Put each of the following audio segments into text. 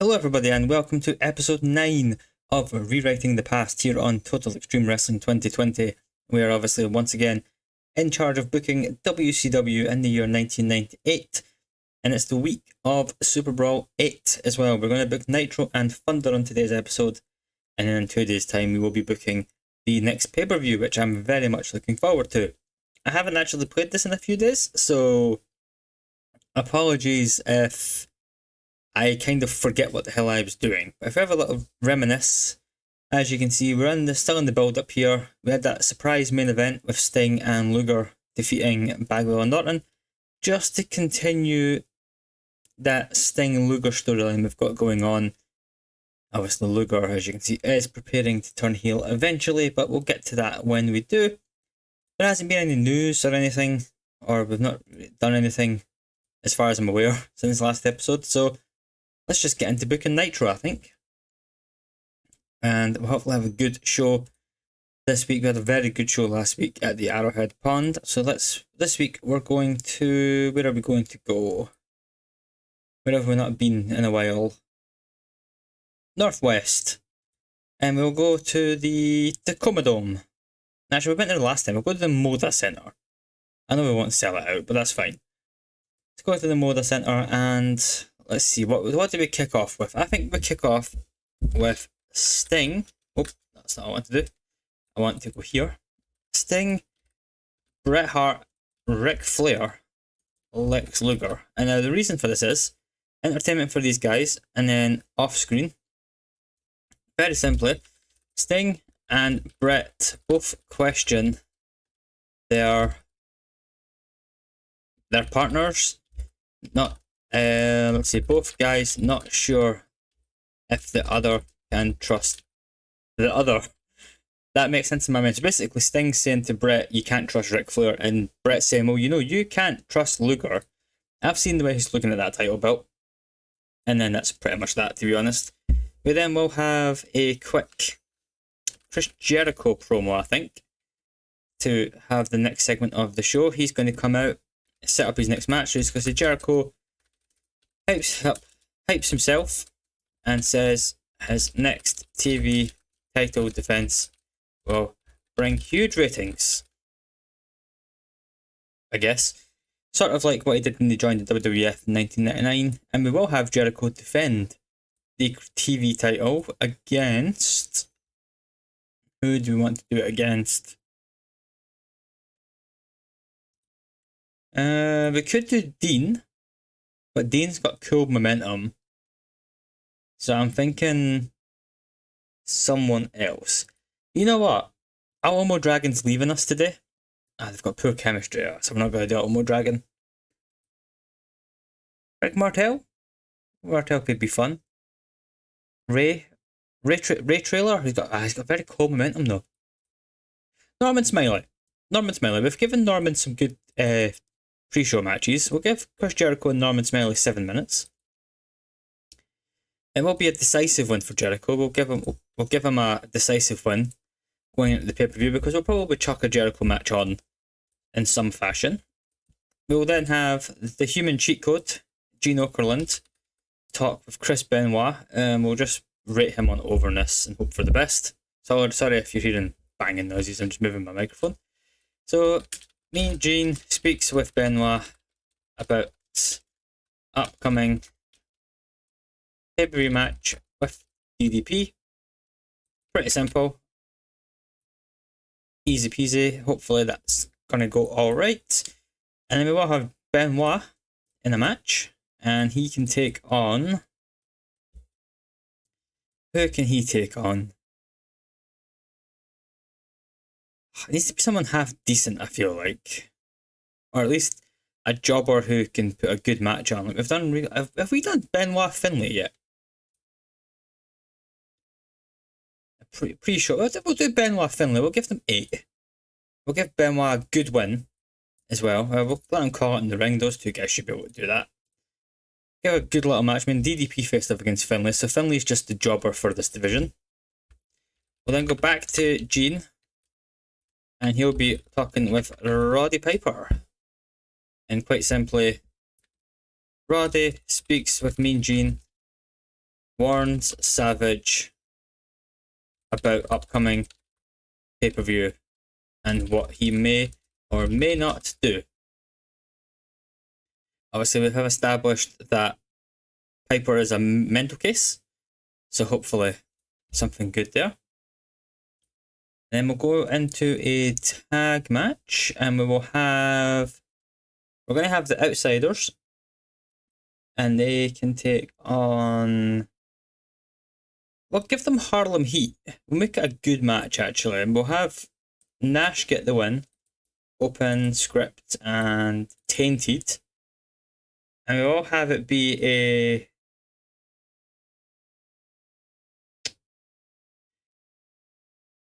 Hello everybody and welcome to episode 9 of Rewriting the Past here on Total Extreme Wrestling 2020. We are obviously once again in charge of booking WCW in the year 1998, and it's the week of SuperBrawl 8 as well. We're going to book Nitro and Thunder on today's episode, and then in 2 days time we will be booking the next pay-per-view, which I'm very much looking forward to. I haven't actually played this in a few days, so apologies if I kind of forget what the hell I was doing. But if we have a little reminisce, as you can see, we're still in the build-up here. We had that surprise main event with Sting and Luger defeating Bagwell and Norton, just to continue that Sting and Luger storyline we've got going on. Obviously Luger, as you can see, is preparing to turn heel eventually, but we'll get to that when we do. There hasn't been any news or anything, or we've not done anything as far as I'm aware since last episode, so let's just get into booking Nitro, I think. And we'll hopefully have a good show this week. We had a very good show last week at the Arrowhead Pond. So this week we're going to... Where are we going to go? Where have we not been in a while? Northwest. And we'll go to the Tacoma Dome. Actually, we went there last time. We'll go to the Moda Centre. I know we won't sell it out, but that's fine. Let's go to the Moda Centre and... Let's see, what do we kick off with? I think we kick off with Sting. Oh, that's not what I want to do. I want to go here. Sting, Bret Hart, Ric Flair, Lex Luger. And now the reason for this is entertainment for these guys, and then off screen, very simply, Sting and Bret both question their partners. Let's see, both guys not sure if the other can trust the other. That makes sense in my mind. So basically, Sting saying to Bret, you can't trust Ric Flair, and Bret saying, well, you know, you can't trust Luger. I've seen the way he's looking at that title belt. And then that's pretty much that, to be honest. We then will have a quick Chris Jericho promo, I think, to have the next segment of the show. He's going to come out, set up his next match. Because Jericho hypes himself and says his next TV title defense will bring huge ratings, I guess. Sort of like what he did when he joined the WWF in 1999. And we will have Jericho defend the TV title against... Who do we want to do it against? We could do Dean. But Dean's got cool momentum. So I'm thinking someone else. You know what? Alamo Dragon's leaving us today. They've got poor chemistry, so we're not going to do Alamo Dragon. Rick Martel? Martel could be fun. Ray Trailer? He's got very cool momentum though. Norman Smiley. We've given Norman some good pre-show matches. We'll give Chris Jericho and Norman Smiley 7 minutes. It will be a decisive win for Jericho. We'll give him a decisive win going into the pay-per-view, because we'll probably chuck a Jericho match on in some fashion. We will then have the human cheat code, Gene Okerlund, talk with Chris Benoit. We'll just rate him on overness and hope for the best. So sorry if you're hearing banging noises, I'm just moving my microphone. So Mean Gene speaks with Benoit about upcoming pay-per-view match with DDP. Pretty simple. Easy peasy. Hopefully that's going to go alright. And then we will have Benoit in a match. And he can take on... Who can he take on? It needs to be someone half decent, I feel like. Or at least a jobber who can put a good match on. Like have we done Benoit Finlay yet? Pretty sure. We'll do Benoit Finlay. We'll give them 8. We'll give Benoit a good win as well. We'll let him call it in the ring. Those two guys should be able to do that. Give a good little match. I mean, DDP faced up against Finlay, so Finlay's just the jobber for this division. We'll then go back to Gene, and he'll be talking with Roddy Piper. And quite simply, Roddy speaks with Mean Gene warns Savage about upcoming pay-per-view and what he may or may not do. Obviously, we have established that Piper is a mental case, so hopefully something good there. Then we'll go into a tag match, and we're going to have the Outsiders, and they can take on, we'll give them Harlem Heat. We'll make it a good match, actually, and we'll have Nash get the win, Open, Script, and Tainted, and we'll have it be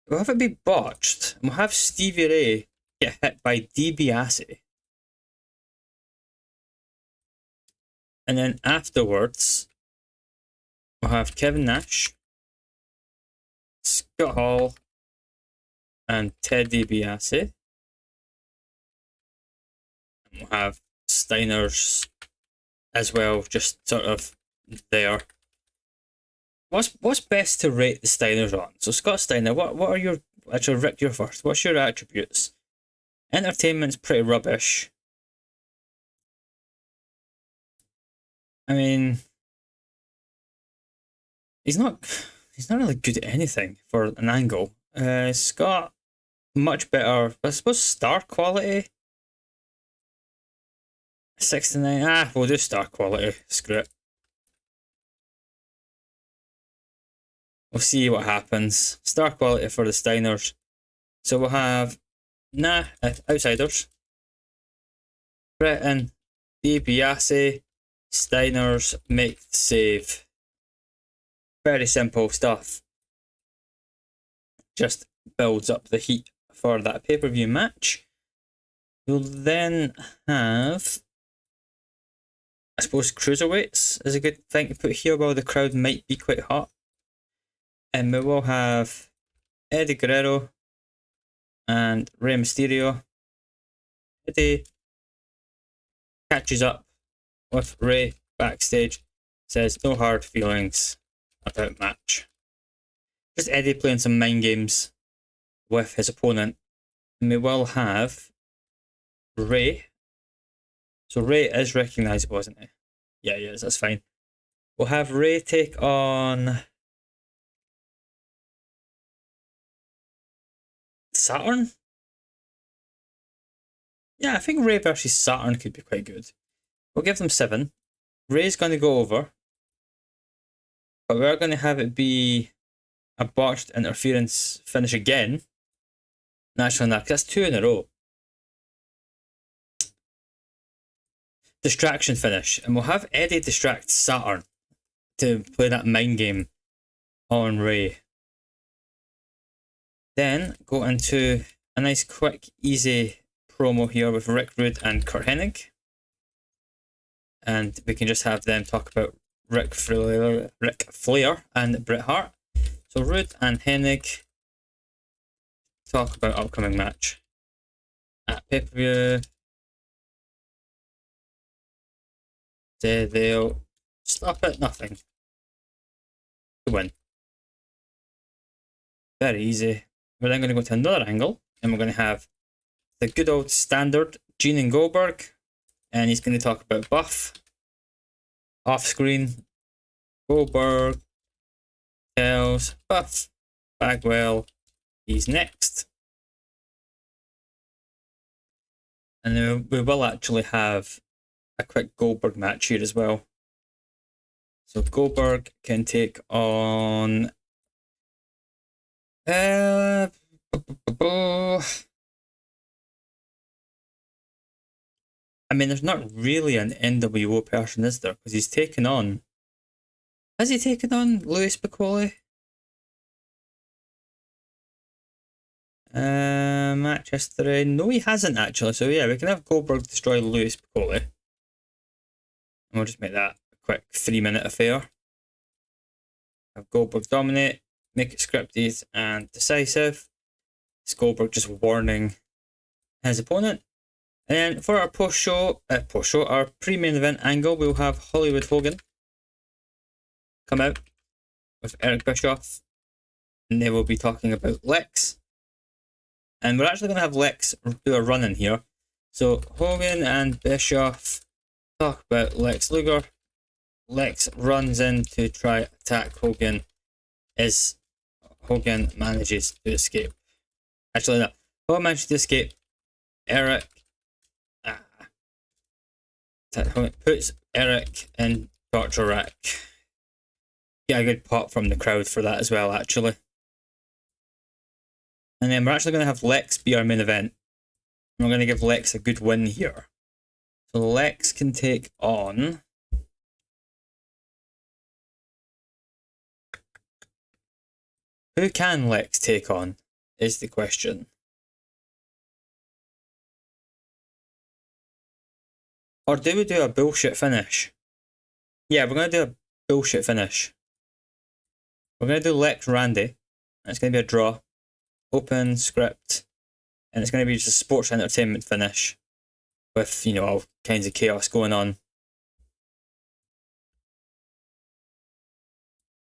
we'll have it be botched, and we'll have Stevie Ray get hit by DiBiase. And then afterwards, we'll have Kevin Nash, Scott Hall, and Ted DiBiase. And we'll have Steiner's as well, just sort of there. What's best to rate the Steiners on? So Scott Steiner, what are your, actually Rick, you're first. What's your attributes? Entertainment's pretty rubbish. I mean, he's not really good at anything for an angle. Scott, much better, I suppose, star quality. 69, we'll do star quality, screw it. We'll see what happens. Star quality for the Steiners. So we'll have Outsiders, Breton, DiBiase, Steiners make the save. Very simple stuff. Just builds up the heat for that pay-per-view match. We'll then have, I suppose, cruiserweights is a good thing to put here while the crowd might be quite hot. And we will have Eddie Guerrero and Rey Mysterio. Eddie catches up with Rey backstage, says no hard feelings about match. Just Eddie playing some mind games with his opponent. And we will have Rey. So Rey is recognisable, isn't he? Yeah, he is, that's fine. We'll have Rey take on Saturn? Yeah, I think Rey versus Saturn could be quite good. We'll give them 7. Rey's going to go over, but we're going to have it be a botched interference finish again. Naturally enough, that's 2 in a row. Distraction finish, and we'll have Eddie distract Saturn to play that mind game on Rey. Then go into a nice, quick, easy promo here with Rick Rude and Kurt Hennig. And we can just have them talk about Ric Flair and Bret Hart. So Rude and Hennig talk about upcoming match at pay-per-view. They'll stop at nothing to win. Very easy. We're then going to go to another angle, and we're going to have the good old standard Gene and Goldberg, and he's going to talk about Buff. Off screen, Goldberg tells Buff Bagwell he's next. And then we will actually have a quick Goldberg match here as well. So Goldberg can take on I mean, there's not really an NWO person, is there? Because he's taken on... Has he taken on Louis Piccoli? Match history. No, he hasn't actually. So yeah, we can have Goldberg destroy Louis Piccoli. And we'll just make that a quick 3-minute affair. Have Goldberg dominate, make it scripted and decisive. It's Goldberg just warning his opponent. And then for our post-show, our pre-main event angle, we'll have Hollywood Hogan come out with Eric Bischoff, and they will be talking about Lex. And we're actually going to have Lex do a run in here. So Hogan and Bischoff talk about Lex Luger. Lex runs in to try attack Hogan as Hogan manages to escape. Actually, no. Hogan manages to escape. Eric puts Eric in torture rack. Get a good pop from the crowd for that as well, actually. And then we're actually going to have Lex be our main event. We're going to give Lex a good win here. So Lex can take on... Who can Lex take on, is the question. Or do we do a bullshit finish? Yeah, we're going to do a bullshit finish. We're going to do Lex Randy. It's going to be a draw. Open script, and it's going to be just a sports entertainment finish with, you know, all kinds of chaos going on.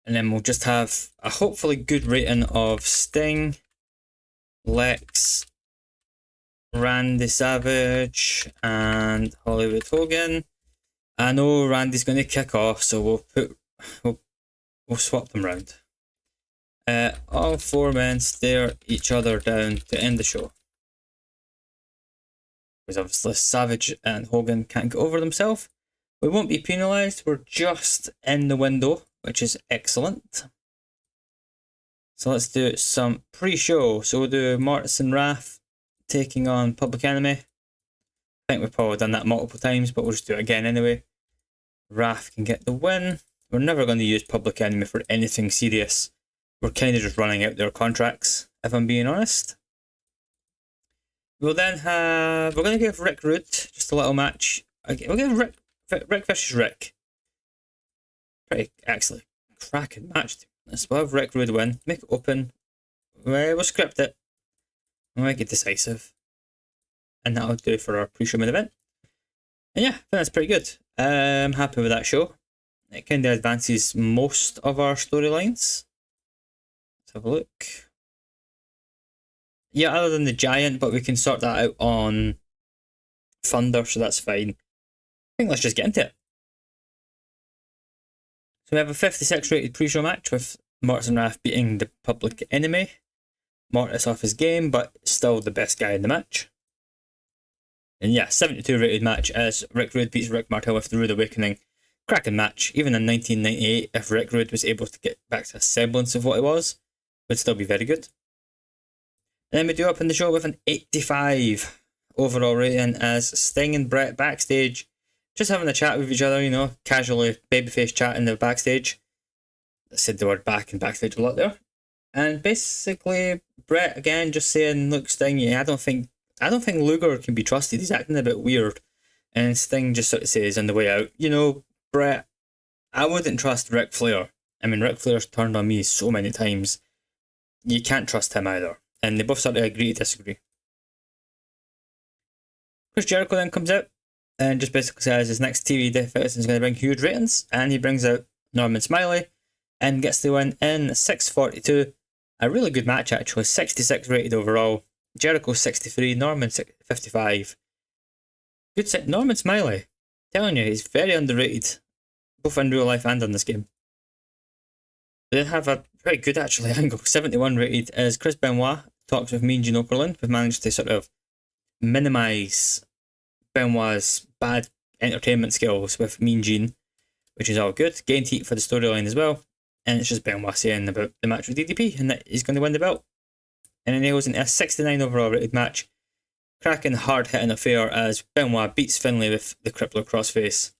And then we'll just have a hopefully good rating of Sting, Lex, Randy Savage, and Hollywood Hogan. I know Randy's going to kick off, so we'll swap them round. All four men stare each other down to end the show. Because obviously Savage and Hogan can't get over themselves. We won't be penalised, we're just in the window, which is excellent. So let's do some pre-show. So we'll do Mortis and Raph taking on Public Enemy. I think we've probably done that multiple times, but we'll just do it again anyway. Raph can get the win. We're never going to use Public Enemy for anything serious. We're kind of just running out their contracts, if I'm being honest. We'll then have... We're going to give Rick Rude just a little match. Okay, we'll give Rick versus Rick. Pretty, actually, cracking match. Let's have Rick Rude win. Make it open. We'll script it. We'll make it decisive. And that'll do for our pre-show main event. And yeah, I think that's pretty good. I'm happy with that show. It kind of advances most of our storylines. Let's have a look. Yeah, other than the Giant, but we can sort that out on Thunder, so that's fine. I think let's just get into it. So we have a 56 rated pre-show match with Mortis and Raph beating the Public Enemy. Mortis off his game, but still the best guy in the match. And yeah, 72 rated match as Rick Rude beats Rick Martel with the Rude Awakening. Cracking match. Even in 1998, if Rick Rude was able to get back to a semblance of what it was, would still be very good. And then we do open the show with an 85 overall rating as Sting and Brett backstage, just having a chat with each other, you know, casually babyface chat in the backstage. I said the word back and backstage a lot there. And basically, Brett again just saying, look, Sting, yeah, I don't think Luger can be trusted. He's acting a bit weird. And Sting just sort of says on the way out, you know, Brett, I wouldn't trust Ric Flair. I mean, Ric Flair's turned on me so many times. You can't trust him either. And they both sort of agree to disagree. Chris Jericho then comes out and just basically says his next TV defense is going to bring huge ratings. And he brings out Norman Smiley and gets the win in 6:42. A really good match, actually. 66 rated overall. Jericho 63, Norman 55. Good set. Norman Smiley. Telling you, he's very underrated. Both in real life and in this game. They have a pretty good, actually, angle. 71 rated as Chris Benoit talks with Mean Gene Okerlund. We've managed to sort of minimise Benoit's bad entertainment skills with Mean Gene, which is all good. Gained heat for the storyline as well. And it's just Benoit saying about the match with DDP and that he's going to win the belt. And then it goes into a 69 overall rated match. Cracking, hard-hitting affair as Benoit beats Finlay with the Crippler Crossface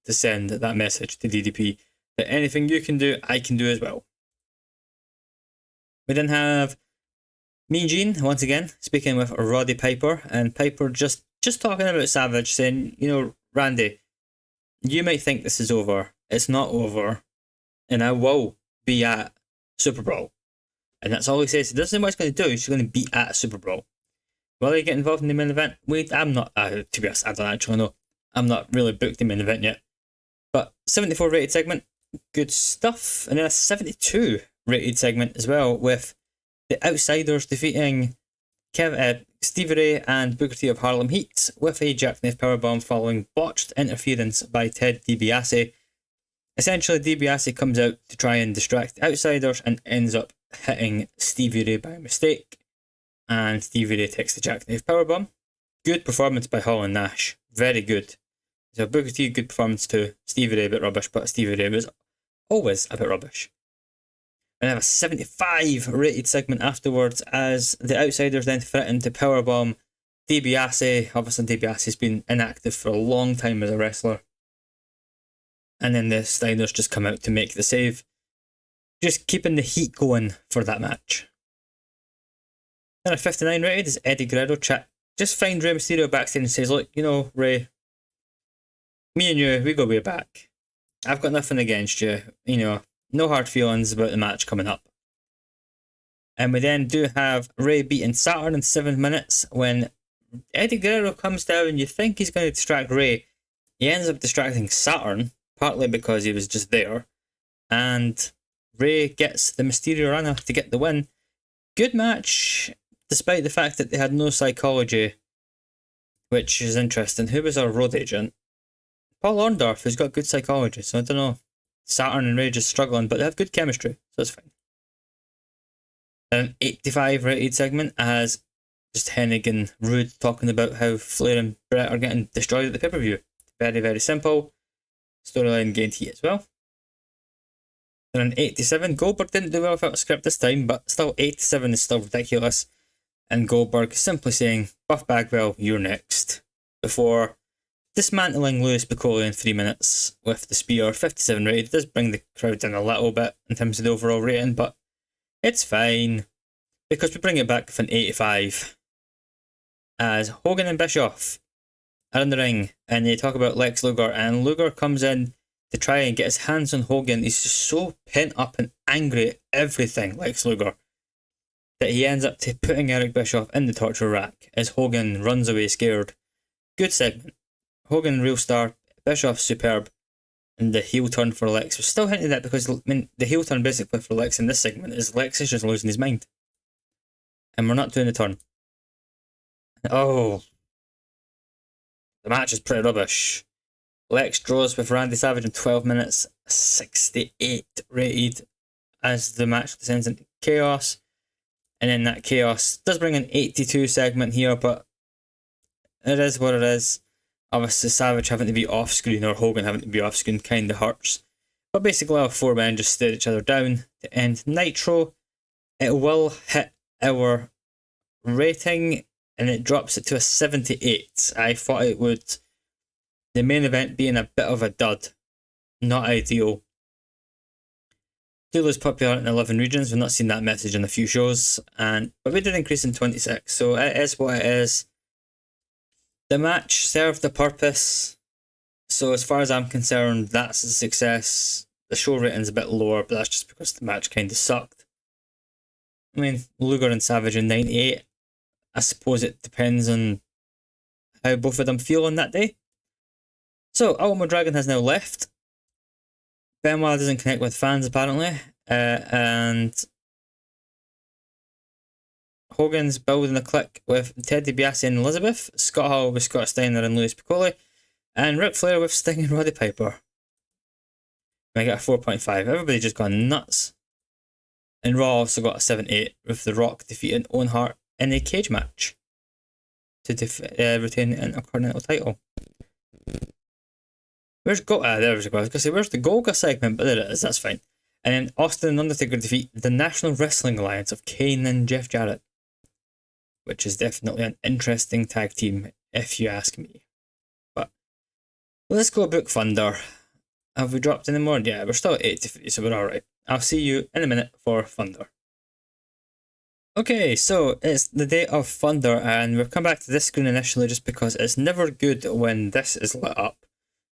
to send that message to DDP that anything you can do, I can do as well. We then have Mean Gene, once again, speaking with Roddy Piper, and Piper just talking about Savage, saying, you know, Randy, you might think this is over. It's not over. And I will be at SuperBrawl. And that's all he says. He doesn't know what he's going to do. He's going to be at SuperBrawl. Will he get involved in the main event? Wait, I'm not, to be honest, I don't actually know. I'm not really booked the main event yet. But 74 rated segment. Good stuff. And then a 72 rated segment as well, with the Outsiders defeating Stevie Ray and Booker T of Harlem Heat with a jackknife powerbomb following botched interference by Ted DiBiase. Essentially, DiBiase comes out to try and distract the Outsiders and ends up hitting Stevie Ray by mistake. And Stevie Ray takes the jackknife powerbomb. Good performance by Hall and Nash. Very good. So Booker T, good performance too. Stevie Ray a bit rubbish, but Stevie Ray was always a bit rubbish. And I have a 75 rated segment afterwards as the Outsiders then threaten to powerbomb DiBiase. Obviously DiBiase's been inactive for a long time as a wrestler. And then the Steiners just come out to make the save. Just keeping the heat going for that match. Then a 59 rated is Eddie Guerrero just finds Rey Mysterio backstage and says, look, you know, Rey, me and you, we go way back. I've got nothing against you. You know, no hard feelings about the match coming up. And we then do have Rey beating Saturn in 7 minutes when Eddie Guerrero comes down. You think he's going to distract Rey. He ends up distracting Saturn, partly because he was just there. And Rey gets the Mysterio Runner to get the win. Good match, despite the fact that they had no psychology, which is interesting. Who was our road agent? Paul Orndorff, who's got good psychology, so I don't know. Saturn and Rey just struggling, but they have good chemistry, so it's fine. An 85 rated segment has just Hennig and Rude talking about how Flair and Brett are getting destroyed at the pay-per-view. Very, very simple. Storyline gained heat as well. Then an 87, Goldberg didn't do well without a script this time, but still 87 is still ridiculous. And Goldberg simply saying, Buff Bagwell, you're next. Before dismantling Louis Piccoli in 3 minutes with the spear. 57 rated. It does bring the crowd down a little bit in terms of the overall rating, but it's fine because we bring it back with an 85 as Hogan and Bischoff are in the ring and they talk about Lex Luger, and Luger comes in to try and get his hands on Hogan. He's just so pent up and angry at everything, Lex Luger, that he ends up putting Eric Bischoff in the torture rack as Hogan runs away scared. Good segment. Hogan, real star. Bischoff, superb. And the heel turn for Lex was still hinting at, because I mean, the heel turn basically for Lex in this segment is Lex is just losing his mind. And we're not doing the turn. Oh. The match is pretty rubbish. Lex draws with Randy Savage in 12 minutes. 68 rated as the match descends into chaos. And then that chaos does bring an 82 segment here, but it is what it is. Obviously, Savage having to be off screen or Hogan having to be off screen kind of hurts. But basically, our four men just stare each other down to end Nitro. It will hit our rating and it drops it to a 78. I thought it would. The main event being a bit of a dud. Not ideal. Do lose popularity in 11 regions. We've not seen that message in a few shows. But we did increase in 26. So it is what it is. The match served the purpose. So as far as I'm concerned, that's a success. The show rating's a bit lower, but that's just because the match kind of sucked. I mean, Luger and Savage in 98. I suppose it depends on how both of them feel on that day. So, Ultimo Dragon has now left. Benoit doesn't connect with fans, apparently. And Hogan's building a clique with Ted DiBiase and Elizabeth. Scott Hall with Scott Steiner and Louis Piccoli. And Ric Flair with Sting and Roddy Piper. I get a 4.5. Everybody just gone nuts. And Raw also got a 7.8 with The Rock defeating Owen Hart in a cage match to retain the Intercontinental title. Where's Golga? There we go. I was going to say, where's the Golga segment? But there it is, that's fine. And then Austin and Undertaker defeat the National Wrestling Alliance of Kane and Jeff Jarrett, which is definitely an interesting tag team, if you ask me. But let's go book Thunder. Have we dropped any more? Yeah, we're still at 83, so we're alright. I'll see you in a minute for Thunder. Okay, so it's the day of Thunder, and we've come back to this screen initially just because it's never good when this is lit up.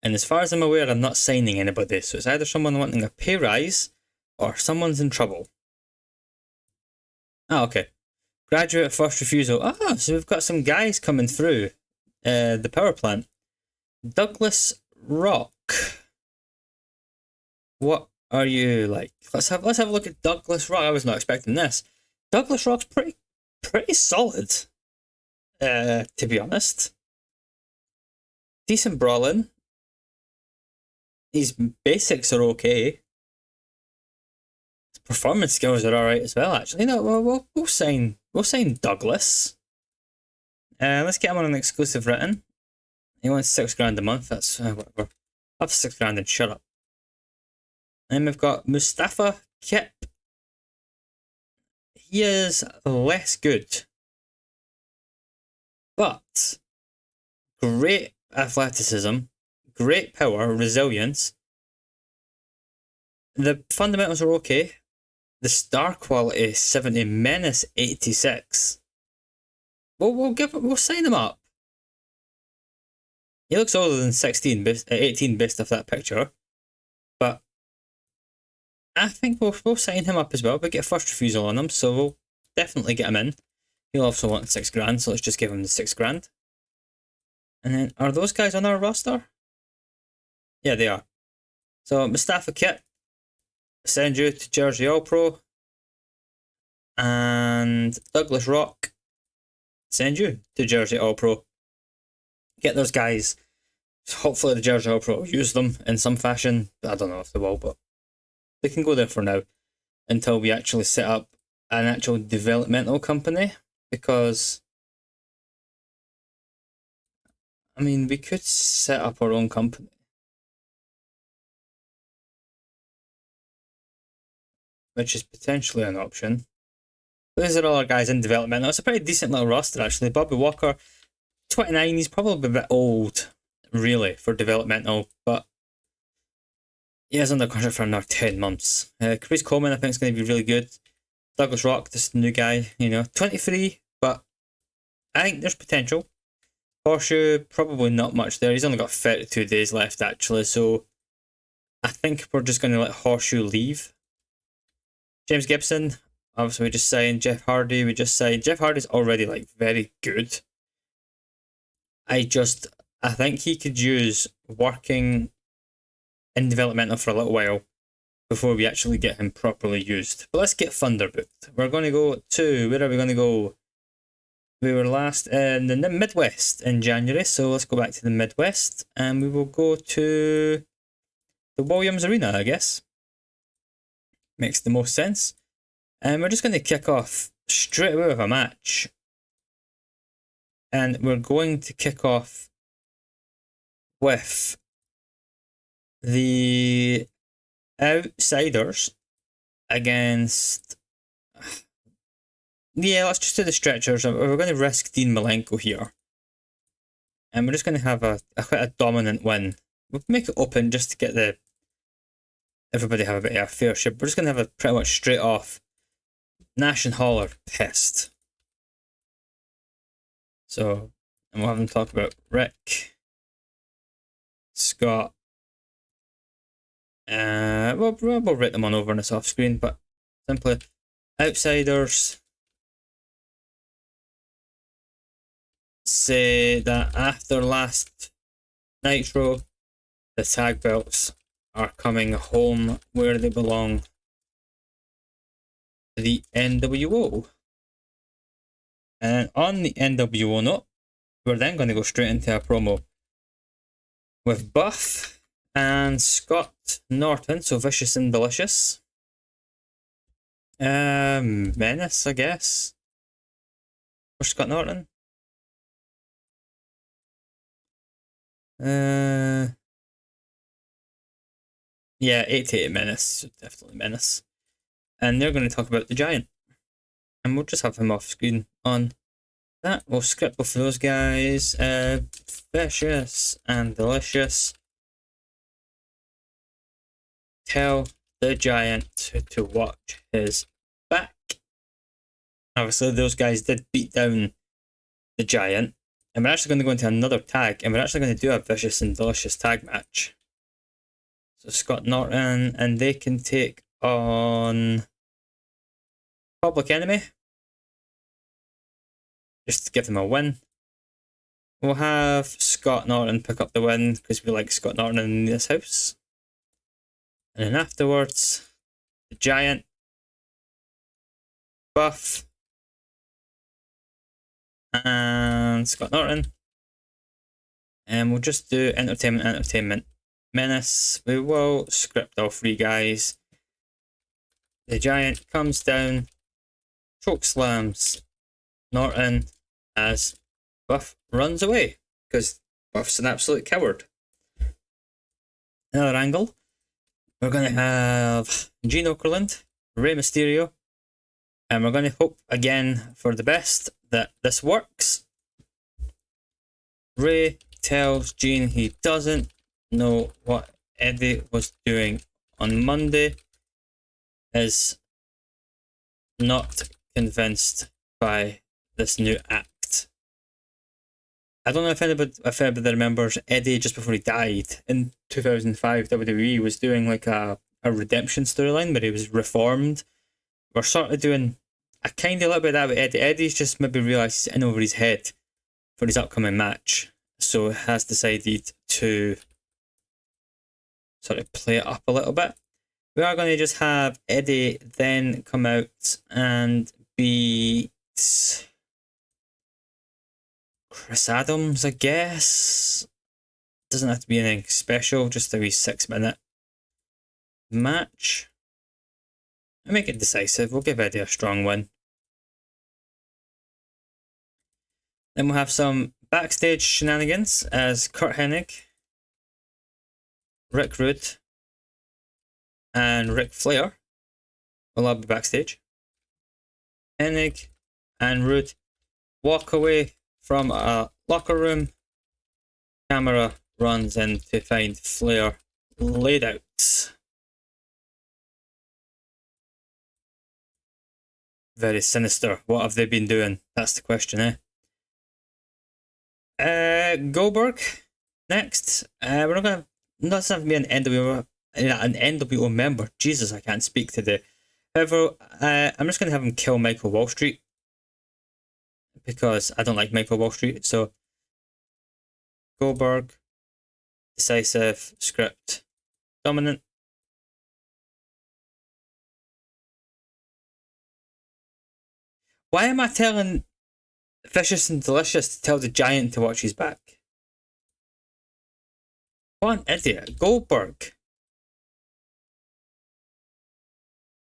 And as far as I'm aware, I'm not signing anybody, so it's either someone wanting a pay rise or someone's in trouble. Ah, okay. Graduate first refusal. Ah, so we've got some guys coming through the power plant. Douglas Rock. What are you like? Let's have a look at Douglas Rock. I was not expecting this. Douglas Rock's pretty solid. To be honest. Decent brawling. His basics are okay. His performance skills are alright as well, actually. No, we'll sign Douglas. Let's get him on an exclusive written. He wants $6 a month. That's whatever. Have $6 and shut up. And we've got Mustafa Kip. He is less good, but great athleticism, great power, resilience. The fundamentals are okay. The star quality is 70, menace 86. We'll sign him up. He looks older than 18 based off that picture, but I think we'll sign him up as well. We get first refusal on him, so we'll definitely get him in. He'll also want $6, so let's just give him the $6. And then, are those guys on our roster? Yeah, they are. So Mustafa Kit, send you to Jersey All Pro, and Douglas Rock, send you to Jersey All Pro. Get those guys. Hopefully the Jersey All Pro will use them in some fashion. I don't know if they will, but they can go there for now until we actually set up an actual developmental company, because I mean, we could set up our own company. Which is potentially an option. But these are all our guys in development. It's a pretty decent little roster, actually. Bobby Walker, 29, he's probably a bit old, really, for developmental, but he is under contract for another 10 months. Chris Coleman, I think, is going to be really good. Douglas Rock, this new guy, 23, but I think there's potential. Horseshoe, probably not much there. He's only got 32 days left, actually, so I think we're just going to let Horseshoe leave. James Gibson, obviously we just signed. Jeff Hardy, we just signed. Jeff Hardy's already, very good. I think he could use working in developmental for a little while before we actually get him properly used. But let's get Thunder booked. We're going to go to, where are we going to go? We were last in the Midwest in January, so let's go back to the Midwest, and we will go to the Williams Arena, I guess. Makes the most sense. And we're just going to kick off straight away with a match. And we're going to kick off with the Outsiders against... Yeah, let's just do the stretchers. We're going to risk Dean Malenko here. And we're just going to have quite a dominant win. We'll make it open just to get everybody have a bit of a fair share. We're just going to have a pretty much straight off. Nash and Hall are pissed. So, and we'll have them talk about Rick, Scott. We'll write them on over on this off screen, but simply Outsiders say that after last Nitro, the tag belts are coming home where they belong, to the NWO. And on the NWO note, we're then going to go straight into a promo with Buff and Scott Norton, so Vicious and Delicious. Menace, I guess, for Scott Norton. Yeah, 88 Menace, definitely Menace. And they're going to talk about the Giant. And we'll just have him off screen on that. We'll script both of those guys. Vicious and Delicious. Tell the Giant to watch his back. Obviously, those guys did beat down the Giant. And we're actually going to go into another tag. And we're actually going to do a Vicious and Delicious tag match. So Scott Norton, and they can take on Public Enemy. Just to give them a win. We'll have Scott Norton pick up the win because we like Scott Norton in this house. And then afterwards, the Giant, Buff, and Scott Norton. And we'll just do entertainment. Menace. We will script all three guys. The Giant comes down, choke slams Norton as Buff runs away because Buff's an absolute coward. Another angle. We're going to have Gene Okerlund, Rey Mysterio, and we're going to hope again for the best that this works. Rey tells Gene he doesn't know what Eddie was doing on Monday, is not convinced by this new act. I don't know if anybody remembers Eddie just before he died in 2005. WWE was doing like a redemption storyline where he was reformed. We're sort of doing a kind of little bit of that with Eddie. Eddie's just maybe realised he's in over his head for his upcoming match, so has decided to sort of play it up a little bit. We are going to just have Eddie then come out and beat Chris Adams, I guess. Doesn't have to be anything special, just a wee 6-minute match. And make it decisive. We'll give Eddie a strong win. Then we'll have some backstage shenanigans as Kurt Hennig, Rick Rude, and Ric Flair will all be backstage. Hennig and Rude walk away from a locker room. Camera runs in to find Flair laid out. Very sinister. What have they been doing? That's the question, eh? Goldberg next. We're not gonna. Not something to be an NWO member. Jesus, I can't speak today. However, I'm just gonna have him kill Michael Wall Street because I don't like Michael Wall Street. So Goldberg, decisive, script, dominant. Why am I telling Vicious and Delicious to tell the Giant to watch his back? What an idiot. Goldberg.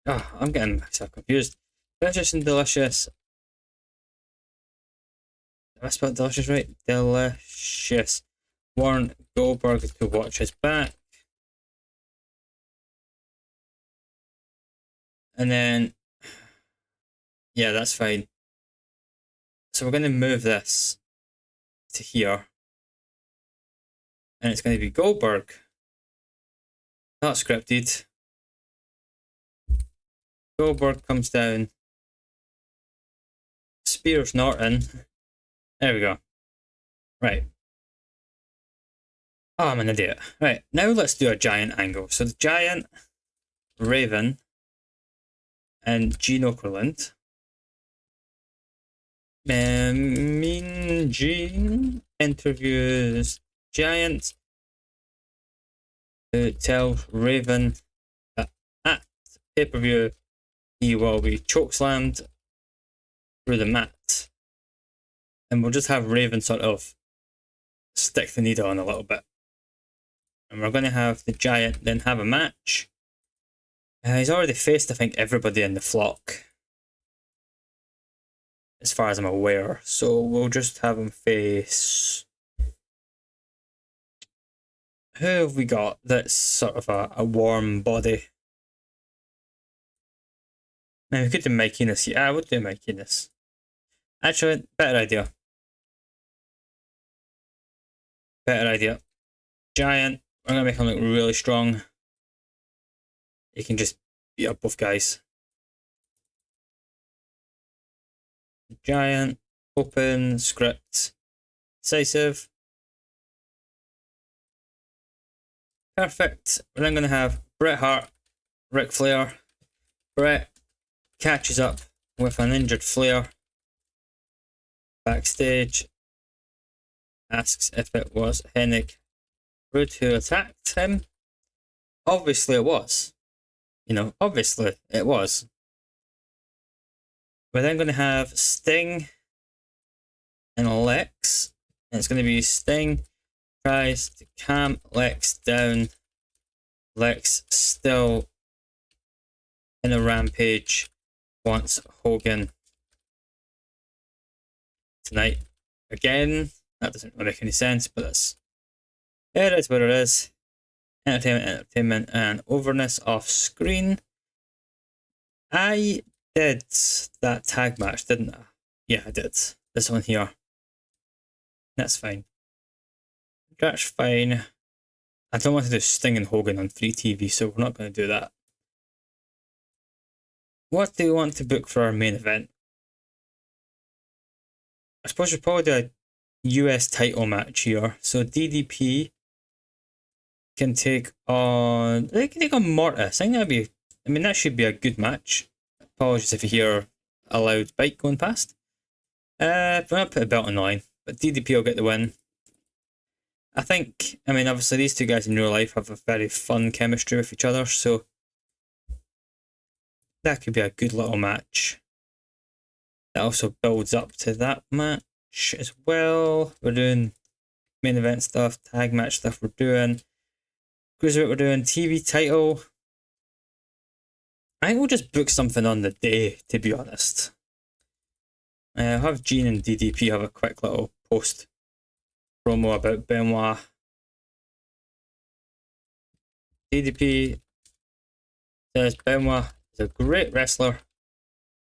Oh, I'm getting myself confused. Vicious and Delicious. Have I spelled delicious right? Delicious. Warn Goldberg to watch his back. And then, yeah, that's fine. So we're going to move this to here. And it's going to be Goldberg. Not scripted. Goldberg comes down. Spears Norton. There we go. Right. Oh, I'm an idiot. Right, now let's do a Giant angle. So the Giant, Raven, and Gene Okerlund. Mean Gene interviews Giant to tell Raven that at pay-per-view he will be chokeslammed through the mat. And we'll just have Raven sort of stick the needle on a little bit. And we're going to have the Giant then have a match. He's already faced, I think, everybody in the flock, as far as I'm aware. So we'll just have him face... Who have we got that's sort of a warm body? Now, we could do Mike Enos. Yeah, I would do Mike Enos. Actually, better idea. Better idea. Giant. I'm going to make him look really strong. He can just beat up both guys. Giant. Open. Script. Decisive. Perfect. We're then going to have Bret Hart, Ric Flair. Bret catches up with an injured Flair. Backstage. Asks if it was Hennig Rude who attacked him. Obviously it was. You know, obviously it was. We're then going to have Sting and Lex. And it's going to be Sting tries to calm Lex down. Lex still in a rampage, wants Hogan tonight. Again, that doesn't really make any sense, but it is what it is. Entertainment, and overness off screen. I did that tag match, didn't I? Yeah, I did. This one here. That's fine. That's fine. I don't want to do Sting and Hogan on free TV, so we're not going to do that. What do you want to book for our main event? I suppose we'll probably do a US title match here. So DDP can take on... They can take on Mortis. I think that'd be... I mean, that should be a good match. Apologies if you hear a loud bike going past. We're not put a belt on the line, but DDP will get the win. I think, I mean, obviously these two guys in real life have a very fun chemistry with each other, so that could be a good little match. That also builds up to that match as well. We're doing main event stuff, tag match stuff we're doing. Cruiserweight we're doing, TV title. I think we'll just book something on the day, to be honest. I'll have Gene and DDP have a quick little post promo about Benoit. DDP says Benoit is a great wrestler,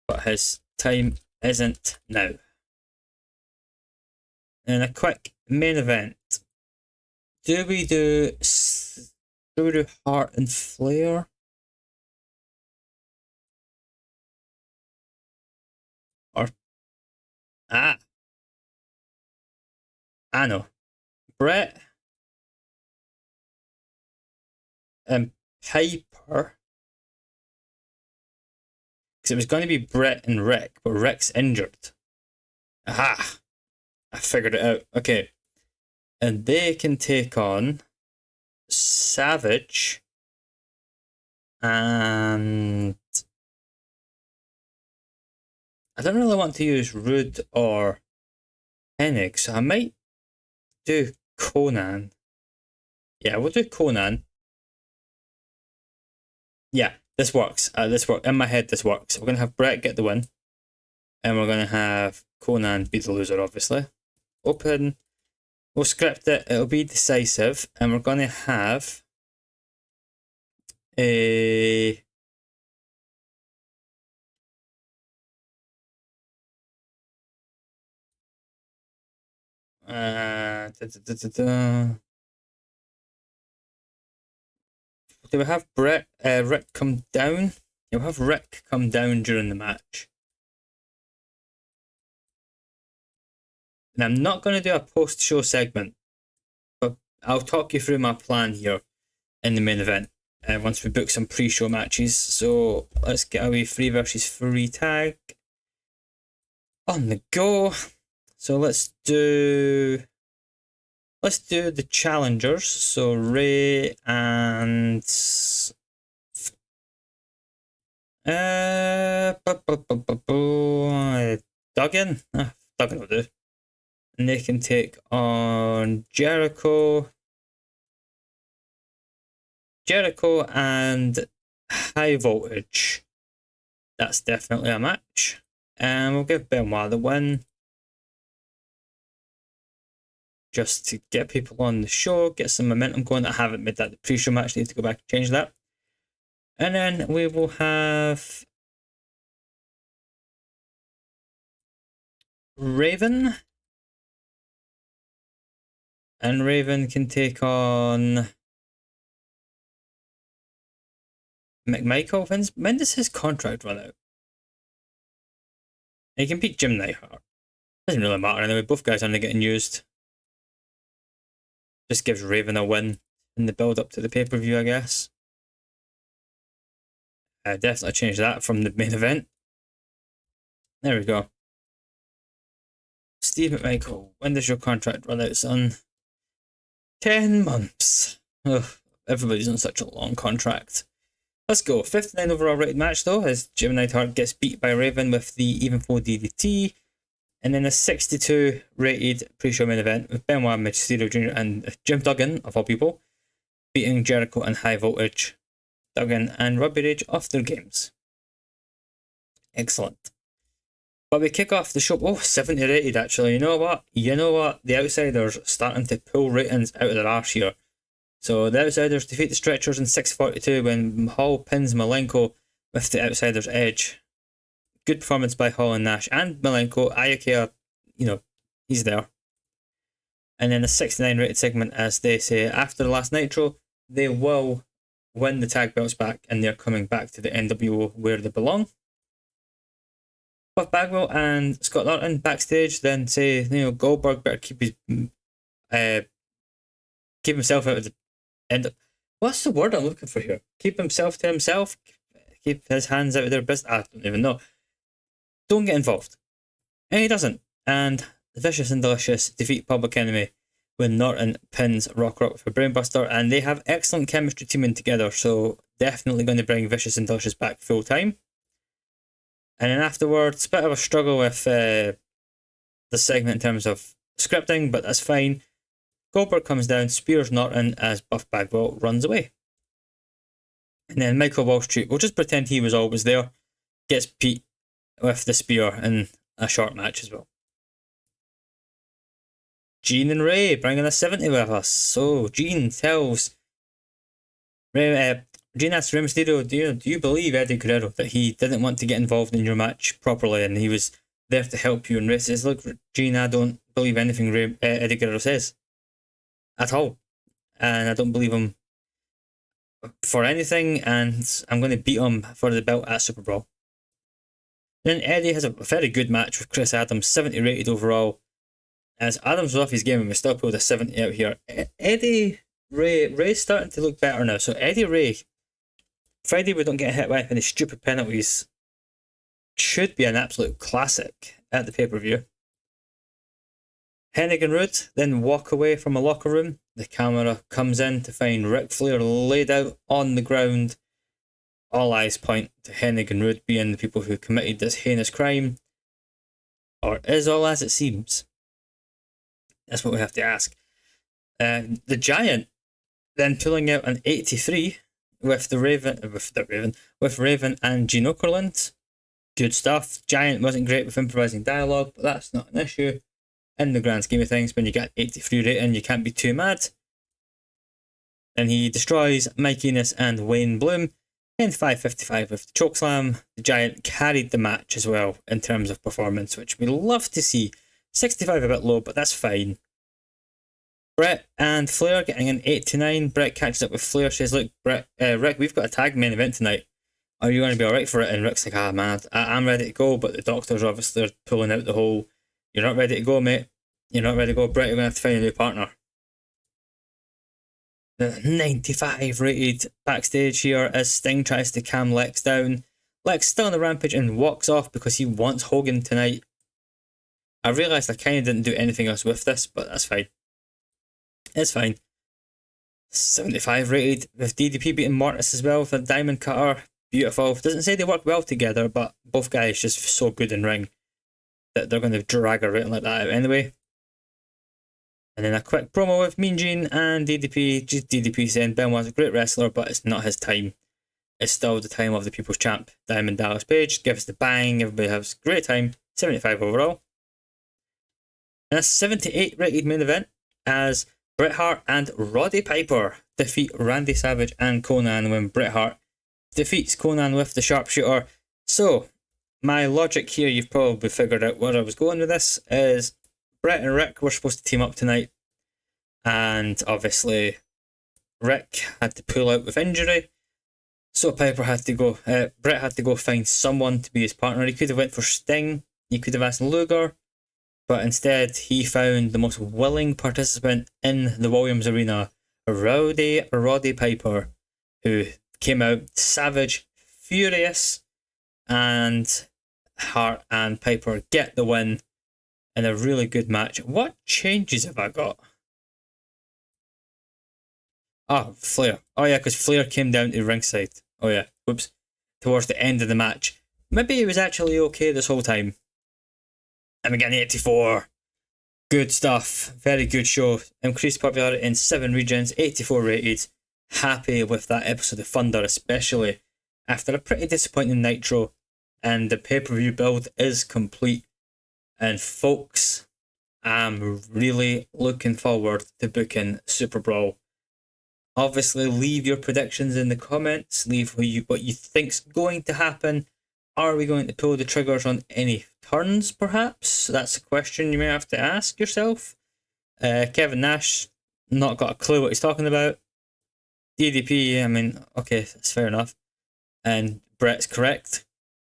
but his time isn't now. And a quick main event. Do we do Hart and Flair? Or I know. Brett and Piper. Because it was going to be Brett and Rick, but Rick's injured. Aha! I figured it out. Okay. And they can take on Savage and... I don't really want to use Rude or Hennig, so I might do Conan. Yeah, we'll do Conan. Yeah, this works. This works. In my head, this works. We're going to have Brett get the win. And we're going to have Conan be the loser, obviously. Open. We'll script it. It'll be decisive. And we're going to have a... Do we have Rick come down? You'll have Rick come down during the match. And I'm not going to do a post-show segment, but I'll talk you through my plan here in the main event once we book some pre-show matches. So let's get away 3 versus 3 tag on the go. So let's do the challengers. So Ray and Duggan. Duggan will do. And they can take on Jericho and High Voltage. That's definitely a match. And we'll give Benoit the win. Just to get people on the show, get some momentum going. I haven't made that the pre-show match. Need to go back and change that. And then we will have Raven. And Raven can take on McMichael. When does his contract run out? He can beat Jim Neidhart. Doesn't really matter anyway. Both guys aren't getting used. Just gives Raven a win in the build up to the pay-per-view, I guess. Definitely change that from the main event. There we go. Steve McMichael, when does your contract run out, son? 10 months. Ugh, everybody's on such a long contract. Let's go. 59 overall rated match though, as Jim Neidhart gets beat by Raven with the even flow DDT. And then a 62 rated pre-show main event with Benoit, Mysterio Jr. and Jim Duggan, of all people, beating Jericho and High Voltage. Duggan and Robbie Rage off their games. Excellent. But we kick off the show. 70 rated actually. You know what? The Outsiders starting to pull ratings out of their arse here. So the Outsiders defeat the Stretchers in 6:42 when Hall pins Malenko with the Outsiders edge. Good performance by Hall and Nash and Malenko. Ayakea, he's there. And then a 69 rated segment as they say after the last Nitro, they will win the tag belts back and they're coming back to the NWO where they belong. Buff Bagwell and Scott Norton backstage then say, Goldberg better keep himself out of the end. What's the word I'm looking for here? Keep himself to himself? Keep his hands out of their business? I don't even know. Don't get involved. And he doesn't. And Vicious and Delicious defeat Public Enemy when Norton pins Rock with a Brainbuster, and they have excellent chemistry teaming together, so definitely going to bring Vicious and Delicious back full time. And then afterwards, a bit of a struggle with the segment in terms of scripting, but that's fine. Goldberg comes down, spears Norton as Buff Bagwell runs away. And then Michael Wall Street, we'll just pretend he was always there, gets beat with the spear in a short match as well. Gene and Ray bringing a 70 with us. So Gene asks Rey Mysterio, do you believe Eddie Guerrero that he didn't want to get involved in your match properly and he was there to help you? And Ray says, look, Gene, I don't believe anything Eddie Guerrero says at all, and I don't believe him for anything, and I'm going to beat him for the belt at SuperBrawl. Then Eddie has a very good match with Chris Adams, 70 rated overall. As Adams was off his game and we still pulled a 70 out here. Ray's starting to look better now. So Eddie Ray, Friday we don't get hit by any stupid penalties, should be an absolute classic at the pay-per-view. Hennig and Rude then walk away from a locker room. The camera comes in to find Ric Flair laid out on the ground. All eyes point to Hennig and Rude being the people who committed this heinous crime. Or is all as it seems? That's what we have to ask. The Giant then pulling out an 83 with Raven and Gene Okerlund. Good stuff. Giant wasn't great with improvising dialogue, but that's not an issue. In the grand scheme of things, when you get 83 rating, you can't be too mad. And he destroys Mike Enos and Wayne Bloom in 5:55 with the chokeslam. The Giant carried the match as well in terms of performance, which we love to see. 65 a bit low, but that's fine. Brett and Flair getting an 89. Brett catches up with Flair, says, look, Rick, we've got a tag main event tonight. Are you going to be alright for it? And Rick's like, man, I'm ready to go, but the doctors obviously are pulling out the whole, you're not ready to go, mate. You're not ready to go. Brett, you're going to have to find a new partner. The 95 rated backstage here as Sting tries to calm Lex down. Lex still on the rampage and walks off because he wants Hogan tonight. I realised I kind of didn't do anything else with this, but that's fine. It's fine. 75 rated with DDP beating Mortis as well for the Diamond Cutter. Beautiful. Doesn't say they work well together, but both guys just so good in ring that they're going to drag a rating like that out anyway. And then a quick promo with Mean Gene and DDP. Just DDP saying Benoit's a great wrestler, but it's not his time. It's still the time of the People's Champ, Diamond Dallas Page. Give us the bang. Everybody has a great time. 75 overall. And a 78 rated main event as Bret Hart and Roddy Piper defeat Randy Savage and Conan when Bret Hart defeats Conan with the sharpshooter. So, my logic here, you've probably figured out where I was going with this, is Bret and Rick were supposed to team up tonight, and obviously Rick had to pull out with injury, so Piper had to go, Bret had to go find someone to be his partner. He could have went for Sting, he could have asked Luger, but instead he found the most willing participant in the Williams Arena, Roddy Piper, who came out savage, furious, and Hart and Piper get the win in a really good match. What changes have I got? Oh, Flair. Oh yeah, because Flair came down to ringside. Oh yeah, whoops. Towards the end of the match. Maybe he was actually okay this whole time. And we get 84. Good stuff. Very good show. Increased popularity in 7 regions, 84 rated. Happy with that episode of Thunder, especially after a pretty disappointing Nitro. And the pay-per-view build is complete. And folks, I'm really looking forward to booking SuperBrawl. Obviously, leave your predictions in the comments. Leave what you think's going to happen. Are we going to pull the triggers on any turns, perhaps? That's a question you may have to ask yourself. Kevin Nash, not got a clue what he's talking about. DDP, I mean, okay, that's fair enough. And Brett's correct.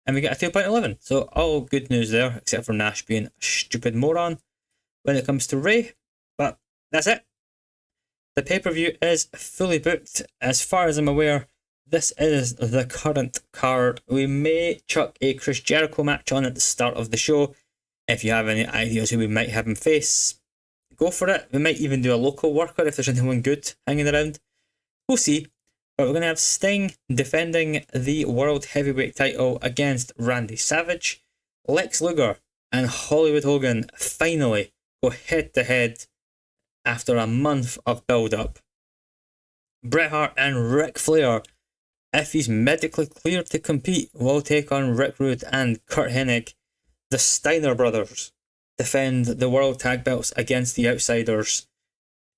And we get a 2.11. So all good news there, except for Nash being a stupid moron when it comes to Ray. But that's it. The pay-per-view is fully booked. As far as I'm aware, this is the current card. We may chuck a Chris Jericho match on at the start of the show. If you have any ideas who we might have him face, go for it. We might even do a local worker if there's anyone good hanging around. We'll see. But we're going to have Sting defending the World Heavyweight title against Randy Savage. Lex Luger and Hollywood Hogan finally go head-to-head after a month of build-up. Bret Hart and Ric Flair, if he's medically cleared to compete, will take on Rick Rude and Kurt Hennig. The Steiner brothers defend the World Tag Belts against the Outsiders.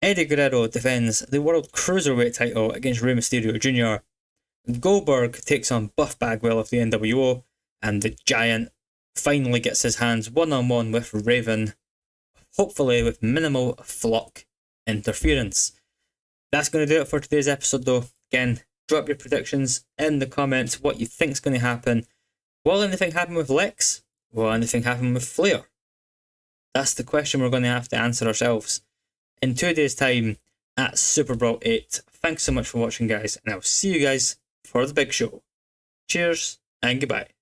Eddie Guerrero defends the World Cruiserweight title against Rey Mysterio Jr. Goldberg takes on Buff Bagwell of the NWO, and the Giant finally gets his hands one-on-one with Raven, hopefully with minimal flock interference. That's going to do it for today's episode though. Again, drop your predictions in the comments, what you think's going to happen. Will anything happen with Lex? Will anything happen with Flair? That's the question we're going to have to answer ourselves in 2 days' time at SuperBrawl 8. Thanks so much for watching, guys, and I'll see you guys for the big show. Cheers and goodbye.